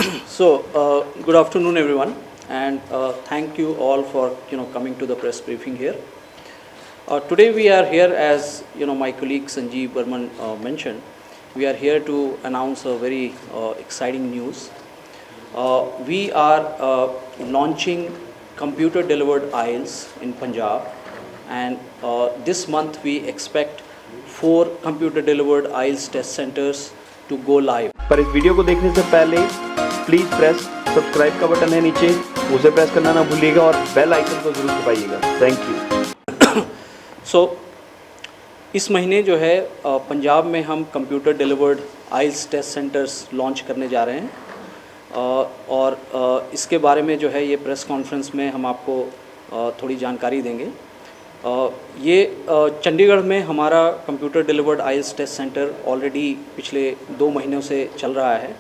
Good afternoon, everyone, and thank you all for coming to the press briefing here. Today we are here, as my colleague Sanjeev Burman mentioned. We are here to announce a very exciting news. We are launching computer-delivered IELTS in Punjab, and this month we expect 4 computer-delivered IELTS test centers to go live. पर इस video को देखने से पहले please press subscribe का button है नीचे, उसे प्रेस करना ना भूलिएगा और बेल आइकन को ज़रूर दबाइएगा। Thank you. इस महीने जो है पंजाब में हम कंप्यूटर डिलीवर्ड आइल्स टेस्ट सेंटर्स लॉन्च करने जा रहे हैं और इसके बारे में जो है ये प्रेस कॉन्फ्रेंस में हम आपको थोड़ी जानकारी देंगे। ये चंडीगढ़ में हमारा कंप्यूटर डिलीवर्ड आइल्स टेस्ट सेंटर ऑलरेडी पिछले 2 महीनों से चल रहा है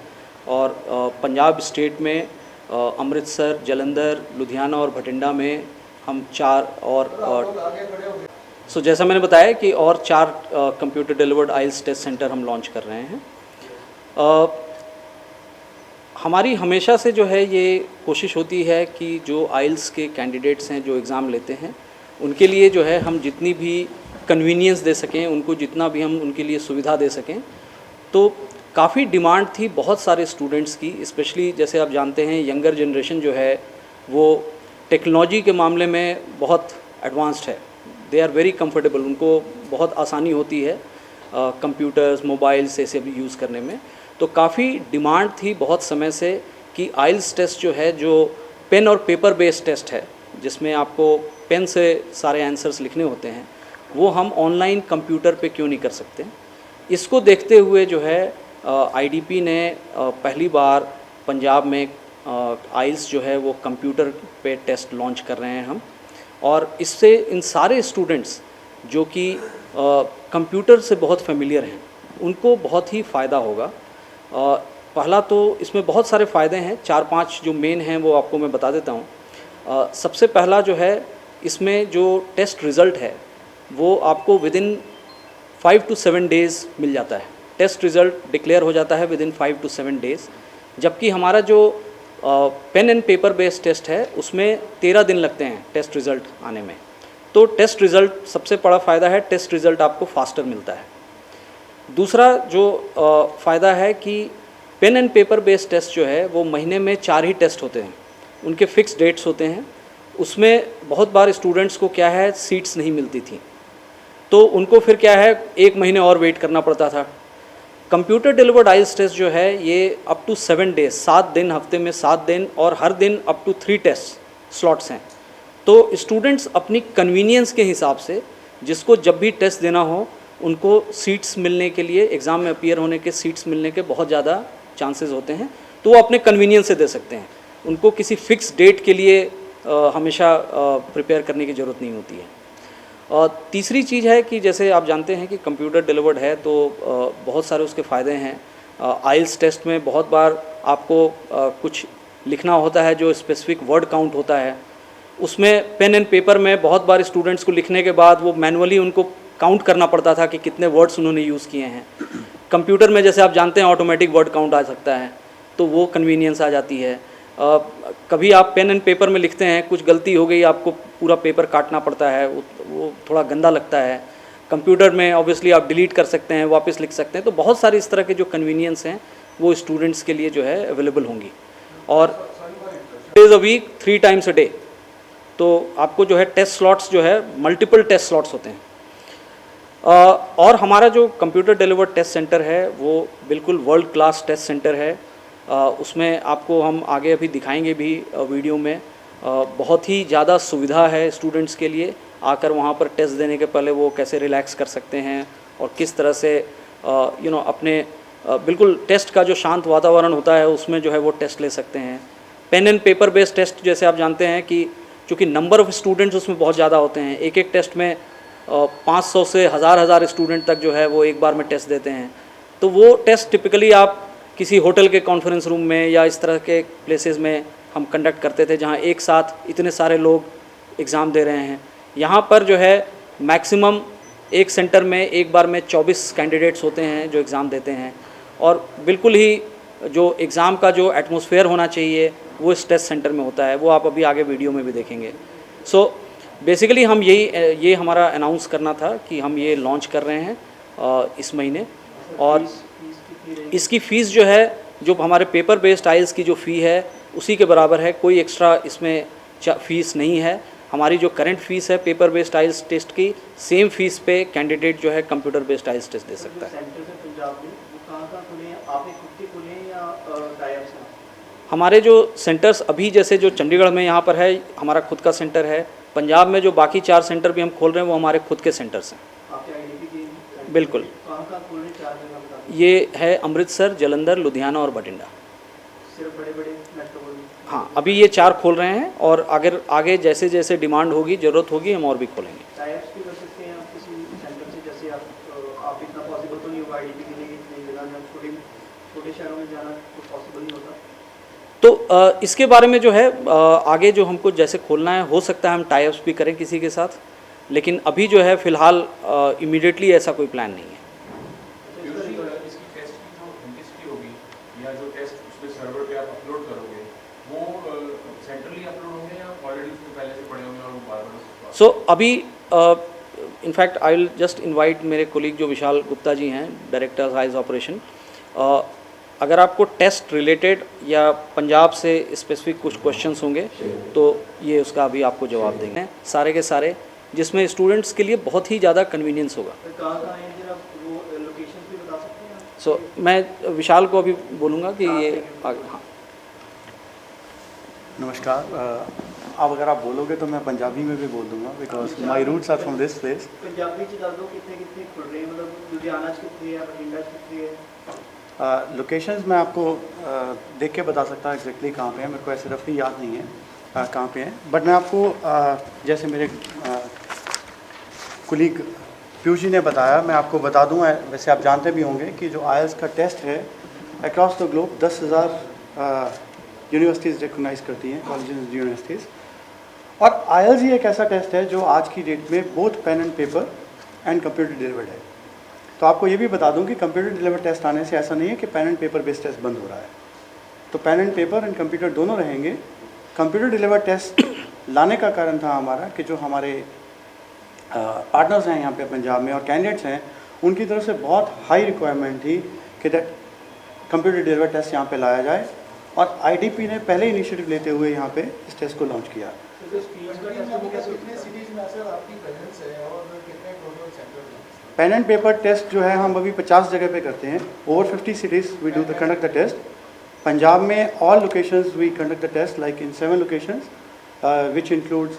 और पंजाब स्टेट में अमृतसर, जालंधर, लुधियाना और भटिंडा में हम 4 और जैसा मैंने बताया कि और 4 कंप्यूटर डिलीवर्ड आइल्स टेस्ट सेंटर हम लॉन्च कर रहे हैं। हमारी हमेशा से जो है ये कोशिश होती है कि जो आइल्स के कैंडिडेट्स हैं जो एग्ज़ाम लेते हैं उनके लिए जो है हम जितनी भी कन्वीनियंस दे सकें, उनको जितना भी हम उनके लिए सुविधा दे सकें। तो काफ़ी डिमांड थी बहुत सारे स्टूडेंट्स की, स्पेशली जैसे आप जानते हैं यंगर जनरेशन जो है वो टेक्नोलॉजी के मामले में बहुत एडवांस्ड है। दे आर वेरी कंफर्टेबल, उनको बहुत आसानी होती है कंप्यूटर्स, मोबाइल्स ऐसे भी यूज़ करने में। तो काफ़ी डिमांड थी बहुत समय से कि आइल्स टेस्ट जो है, जो पेन और पेपर बेस्ड टेस्ट है जिसमें आपको पेन से सारे आंसर्स लिखने होते हैं, वो हम ऑनलाइन कंप्यूटर पे क्यों नहीं कर सकते। इसको देखते हुए जो है आईडीपी ने पहली बार पंजाब में आइल्स जो है वो कंप्यूटर पे टेस्ट लॉन्च कर रहे हैं हम, और इससे इन सारे स्टूडेंट्स जो कि कंप्यूटर से बहुत फेमिलियर हैं उनको बहुत ही फ़ायदा होगा। पहला तो इसमें बहुत सारे फ़ायदे हैं, 4-5 जो मेन हैं वो आपको मैं बता देता हूँ। सबसे पहला जो है, इसमें जो टेस्ट रिज़ल्ट है वो आपको विदिन 5 to 7 डेज़ मिल जाता है। टेस्ट रिज़ल्ट डिक्लेयर हो जाता है विदिन 5 to 7 डेज़, जबकि हमारा जो pen and paper based test है उसमें 13 दिन लगते हैं टेस्ट रिज़ल्ट आने में। तो टेस्ट रिज़ल्ट सबसे बड़ा फ़ायदा है, टेस्ट रिज़ल्ट आपको फास्टर मिलता है। दूसरा जो फ़ायदा है कि pen and paper based test जो है वो महीने में 4 ही टेस्ट होते हैं, उनके फ़िक्स डेट्स होते हैं। उसमें बहुत बार स्टूडेंट्स को क्या है, सीट्स नहीं मिलती थी, तो उनको फिर क्या है 1 महीने और वेट करना पड़ता था। कंप्यूटर डिलीवर्ड आइल्स टेस्ट जो है ये अप टू 7 डेज, 7 दिन, हफ्ते में 7 दिन और हर दिन अप टू 3 टेस्ट स्लॉट्स हैं। तो स्टूडेंट्स अपनी कन्वीनियंस के हिसाब से जिसको जब भी टेस्ट देना हो उनको सीट्स मिलने के लिए, एग्ज़ाम में अपीयर होने के सीट्स मिलने के बहुत ज़्यादा चांसेस होते हैं, तो वो अपने कन्वीनियंस से दे सकते हैं। उनको किसी फ़िक्स डेट के लिए हमेशा प्रिपेयर करने की ज़रूरत नहीं होती है। तीसरी चीज़ है कि जैसे आप जानते हैं कि कंप्यूटर डिलीवर्ड है तो बहुत सारे उसके फ़ायदे हैं। आइल्स टेस्ट में बहुत बार आपको कुछ लिखना होता है जो स्पेसिफिक वर्ड काउंट होता है, उसमें पेन एंड पेपर में बहुत बार स्टूडेंट्स को लिखने के बाद वो मैनुअली उनको काउंट करना पड़ता था कि कितने वर्ड्स उन्होंने यूज़ किए हैं। कंप्यूटर में जैसे आप जानते हैं ऑटोमेटिक वर्ड काउंट आ सकता है, तो वो कन्वीनियंस आ जाती है। कभी आप पेन एंड पेपर में लिखते हैं, कुछ गलती हो गई, आपको पूरा पेपर काटना पड़ता है, वो थोड़ा गंदा लगता है। कंप्यूटर में ऑब्वियसली आप डिलीट कर सकते हैं, वापस लिख सकते हैं। तो बहुत सारे इस तरह के जो कन्वीनियंस हैं वो स्टूडेंट्स के लिए जो है अवेलेबल होंगी। और days a week 3 times a day, तो आपको जो है टेस्ट स्लॉट्स जो है मल्टीपल टेस्ट स्लॉट्स होते हैं। और हमारा जो कंप्यूटर डिलीवर्ड टेस्ट सेंटर है वो बिल्कुल वर्ल्ड क्लास टेस्ट सेंटर है। उसमें आपको हम आगे अभी दिखाएंगे भी वीडियो में। बहुत ही ज़्यादा सुविधा है स्टूडेंट्स के लिए, आकर वहाँ पर टेस्ट देने के पहले वो कैसे रिलैक्स कर सकते हैं और किस तरह से अपने बिल्कुल टेस्ट का जो शांत वातावरण होता है उसमें जो है वो टेस्ट ले सकते हैं। Pen and paper based test जैसे आप जानते हैं कि चूँकि नंबर ऑफ़ स्टूडेंट्स उसमें बहुत ज़्यादा होते हैं, एक टेस्ट में 500 से हज़ार स्टूडेंट तक जो है वो एक बार में टेस्ट देते हैं। तो वो टेस्ट टिपिकली आप किसी होटल के कॉन्फ्रेंस रूम में या इस तरह के प्लेसेस में हम कंडक्ट करते थे जहाँ एक साथ इतने सारे लोग एग्ज़ाम दे रहे हैं। यहाँ पर जो है मैक्सिमम एक सेंटर में एक बार में 24 कैंडिडेट्स होते हैं जो एग्ज़ाम देते हैं, और बिल्कुल ही जो एग्ज़ाम का जो एटमॉस्फेयर होना चाहिए वो इस टेस्ट सेंटर में होता है, वो आप अभी आगे वीडियो में भी देखेंगे। सो बेसिकली हम ये हमारा अनाउंस करना था कि हम ये लॉन्च कर रहे हैं इस महीने। और इसकी फ़ीस जो है, जो हमारे पेपर बेस्ड आइल्स की जो फ़ी है उसी के बराबर है, कोई एक्स्ट्रा इसमें फ़ीस नहीं है। हमारी जो करंट फ़ीस है पेपर बेस्ड आइल्स टेस्ट की, सेम फ़ीस पे कैंडिडेट जो है कंप्यूटर बेस्ड आइल्स टेस्ट दे सकता है। हमारे जो सेंटर्स अभी जैसे जो चंडीगढ़ में यहाँ पर है हमारा खुद का सेंटर है, पंजाब में जो बाकी 4 सेंटर भी हम खोल रहे हैं वो हमारे खुद के सेंटर्स हैं। बिल्कुल, ये है अमृतसर, जालंधर, लुधियाना और बठिंडा। सिर्फ बड़े-बड़े मेट्रो। हाँ, अभी ये 4 खोल रहे हैं और अगर आगे जैसे जैसे डिमांड होगी, ज़रूरत होगी, हम और भी खोलेंगे। टाइप्स भी कर सकते हैं आप किसी सेंटर से, जैसे आप इतना पॉसिबल तो नहीं होगा आईडीपी के लिए इतनी जगह में, छोटे शहरों में जाना कुछ पॉसिबल नहीं होता। तो इसके बारे में जो है आगे जो हमको जैसे खोलना है, हो सकता है हम टाइप्स भी करें किसी के साथ, लेकिन अभी जो है फ़िलहाल इमीडिएटली ऐसा कोई प्लान नहीं है। सो अभी in fact I will just invite मेरे कोलीग जो विशाल गुप्ता जी हैं, डायरेक्टर आइज ऑपरेशन, अगर आपको टेस्ट रिलेटेड या पंजाब से स्पेसिफिक कुछ क्वेश्चंस होंगे तो ये उसका अभी आपको जवाब देंगे, सारे के सारे, जिसमें स्टूडेंट्स के लिए बहुत ही ज़्यादा कन्वीनियंस होगा। सो मैं विशाल को अभी बोलूँगा कि ये आगे। हाँ, नमस्कार। अब अगर आप बोलोगे तो मैं पंजाबी में भी बोल दूंगा, because my roots are from this place. Punjabi च दस दो कितने खुल रहे हैं, मतलब लुधियाना च कितने है, बठिंडा च कितने है? लोकेशंस मैं आपको देख के बता सकता हूँ एग्जैक्टली कहाँ पे है, मेरे को ऐसे रफली याद नहीं है कहाँ पे है, बट मैं आपको जैसे मेरे कुलीग पीयूष जी ने बताया, मैं आपको बता दूँ। वैसे आप जानते भी होंगे कि जो आईएलटीएस का टेस्ट है across the globe 10,000 universities recognise करती हैं, कॉलेजेस यूनिवर्सिटीज़। और आईएलटीएस ही एक ऐसा टेस्ट है जो आज की डेट में both pen and paper and computer delivered है। तो आपको ये भी बता दूं कि कंप्यूटर डिलीवर्ड टेस्ट आने से ऐसा नहीं है कि pen and paper based test बंद हो रहा है। तो pen and paper and computer दोनों रहेंगे। कंप्यूटर डिलीवर्ड टेस्ट लाने का कारण था हमारा कि जो हमारे पार्टनर्स हैं यहाँ पे पंजाब में और कैंडिडेट्स हैं, उनकी तरफ से बहुत हाई रिक्वायरमेंट थी कि दैट कंप्यूटर डिलीवर्ड टेस्ट यहाँ पे लाया जाए, और आईडीपी ने पहले इनिशिएटिव लेते हुए यहाँ पे इस टेस्ट को लॉन्च किया। पेन एंड पेपर टेस्ट जो है हम अभी 50 जगह पे करते हैं, over 50 cities we do the conduct the test. Punjab में all locations we conduct the test like in 7 locations which includes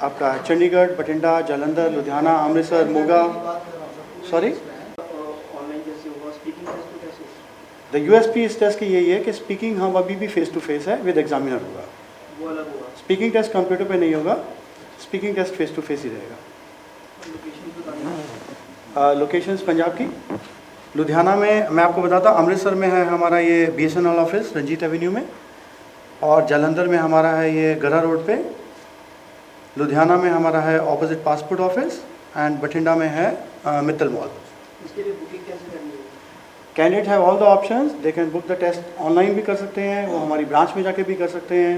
आपका Chandigarh, Bathinda, Jalandhar, Ludhiana, Amritsar, Moga. Sorry, the USP इस टेस्ट की यही है कि स्पीकिंग हम अभी भी फेस टू फेस है, विद एग्जामिनर होगा। वो अलग होगा, स्पीकिंग टेस्ट कंप्यूटर पे नहीं होगा, speaking test face to face ही रहेगा। लोकेशंस पंजाब की, लुधियाना में मैं आपको बताता हूँ, अमृतसर में है हमारा ये BSNL ऑफिस रंजीत एवेन्यू में, और जालंधर में हमारा है ये गरा रोड पे, लुधियाना में हमारा है opposite passport office, and Bathinda में है मित्तल मॉल। इसके लिए बुकिंग कैसे करनी है? Candidate have all the options, they can book the test online भी कर सकते हैं, वो हमारी ब्रांच में जाके भी कर सकते हैं,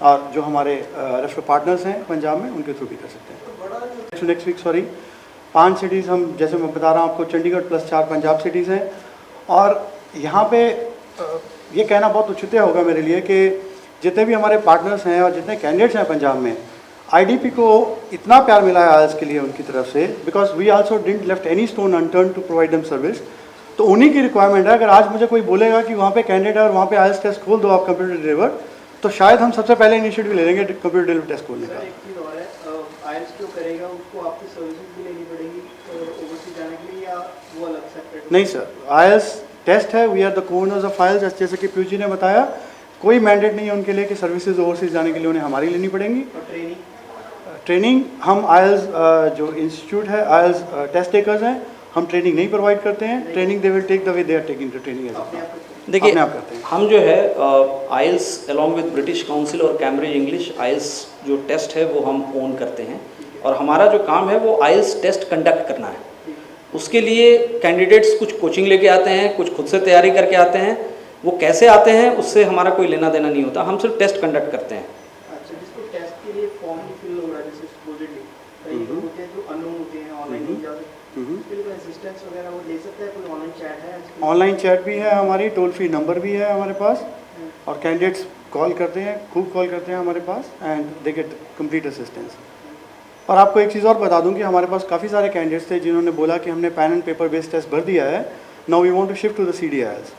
और जो हमारे रेफर पार्टनर्स हैं पंजाब में उनके थ्रू भी कर सकते हैं। नेक्स्ट वीक 5 सिटीज़ हम, जैसे मैं बता रहा हूँ आपको, चंडीगढ़ प्लस 4 पंजाब सिटीज़ हैं। और यहाँ पे ये कहना बहुत उचित होगा मेरे लिए कि जितने भी हमारे पार्टनर्स हैं और जितने कैंडिडेट्स हैं पंजाब में, आईडीपी को इतना प्यार मिला है आईएलटीएस के लिए उनकी तरफ से, because we also didn't left any stone unturned to provide them service. तो उन्हीं की रिक्वायरमेंट है। अगर आज मुझे कोई बोलेगा कि वहाँ पे कैंडिडेट है और वहाँ पे आईएलटीएस टेस्ट खोल दो आप कंप्यूटर डिलीवर, तो शायद हम सबसे पहले इनिशिएटिव ले लेंगे कंप्यूटर डिलीवर टेस्ट खोलने का। एक चीज़ और है, आईएलटीएस जो करेगा उसको आपकी सर्विसेज भी लेनी पड़ेगी ओवरसीज जाने के लिए, या वो अलग सेपरेट? नहीं सर, आईएलटीएस टेस्ट है, we are the co-owners of IELTS. जैसे कि पीयूष जी ने बताया, कोई मैंडेट नहीं है उनके लिए कि सर्विसेज ओवरसीज जाने के लिए उन्हें हमारी लेनी पड़ेंगी। और ट्रेनिंग हम आईएलटीएस जो इंस्टीट्यूट है, आईएलटीएस टेस्ट टेकर्स हैं, हम ट्रेनिंग नहीं प्रोवाइड करते हैं। Training they will take the way they are taking the training age. देखिए, हम जो है IELTS along with British Council और कैम्ब्रिज इंग्लिश आईएलटीएस जो टेस्ट है वो हम ओन करते हैं, और हमारा जो काम है वो आईएलटीएस टेस्ट कंडक्ट करना है। उसके लिए कैंडिडेट्स कुछ कोचिंग लेके आते हैं, कुछ खुद से तैयारी करके आते हैं, वो कैसे आते हैं उससे हमारा कोई लेना देना नहीं होता, हम सिर्फ टेस्ट कंडक्ट करते हैं। अच्छा, जिसको टेस्ट के लिए फॉर्म फिल हो रहा है जैसे सपोजिटली कई लोग होते हैं जो अननोन होते हैं, ऑनलाइन नहीं जा सकते, उसके लिए कोई असिस्टेंस वगैरह वो ले सकता है? कोई ऑनलाइन चैट है आजकल? ऑनलाइन चैट भी है हमारी, टोल फ्री नंबर भी है हमारे पास, और कैंडिडेट्स कॉल करते हैं, खूब कॉल करते हैं हमारे पास, and they get complete assistance. और आपको एक चीज़ और बता दूं कि हमारे पास काफ़ी सारे कैंडिडेट्स थे जिन्होंने बोला कि हमने pen and paper based test भर दिया है, now we want to shift to the CDILs।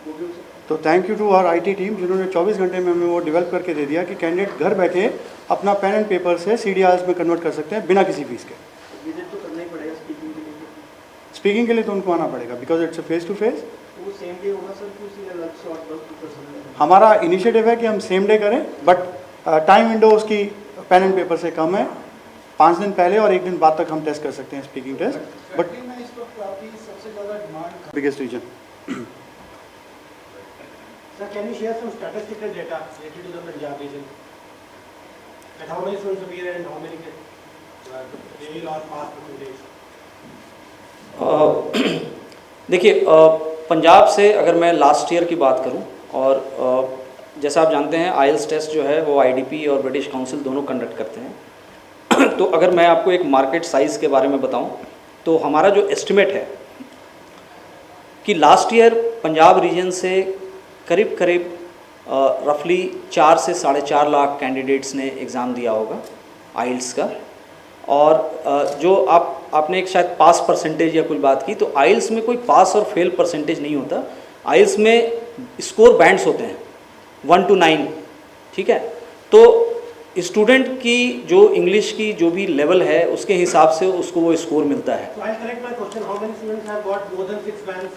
तो thank you to our IT team जिन्होंने 24 घंटे में हमें वो डेवलप करके दे दिया कि कैंडिडेट घर बैठे अपना पेन एंड पेपर से CDILs में कन्वर्ट कर सकते हैं बिना किसी फीस के। विजिट तो करना ही पड़ेगा स्पीकिंग के लिए? स्पीकिंग के लिए तो उनको आना पड़ेगा because it's a face to face. तो वो सेम डे होगा सर कि उसी अलग से और कर सकते हैं? हमारा इनिशिएटिव है कि हम सेम डे करें, बट टाइम विंडो उसकी पेन एंड पेपर से कम है। 5 दिन पहले और 1 दिन बाद तक हम टेस्ट कर सकते हैं स्पीकिंग टेस्ट, बट इस वक्त आपकी सबसे ज़्यादा demand? Biggest reason. Sir, can you share some statistical data related to the Punjab region? And how many students appear and how many get fail or pass percentage? देखिए, पंजाब से अगर मैं last year की बात करूं, और जैसा आप जानते हैं आइल्स टेस्ट जो है वो IDP और ब्रिटिश काउंसिल दोनों कंडक्ट करते हैं। तो अगर मैं आपको एक मार्केट साइज़ के बारे में बताऊं तो हमारा जो एस्टिमेट है कि लास्ट ईयर पंजाब रीजन से करीब रफली 4 से 4.5 लाख कैंडिडेट्स ने एग्ज़ाम दिया होगा आइल्स का। और जो आपने एक शायद पास परसेंटेज या कुछ बात की, तो आइल्स में कोई पास और फेल परसेंटेज नहीं होता। आइल्स में स्कोर बैंड्स होते हैं 1 to 9, ठीक है। तो स्टूडेंट की जो इंग्लिश की जो भी लेवल है उसके हिसाब से उसको वो स्कोर मिलता है। So I'll correct my question. How many students have got more than 6 bands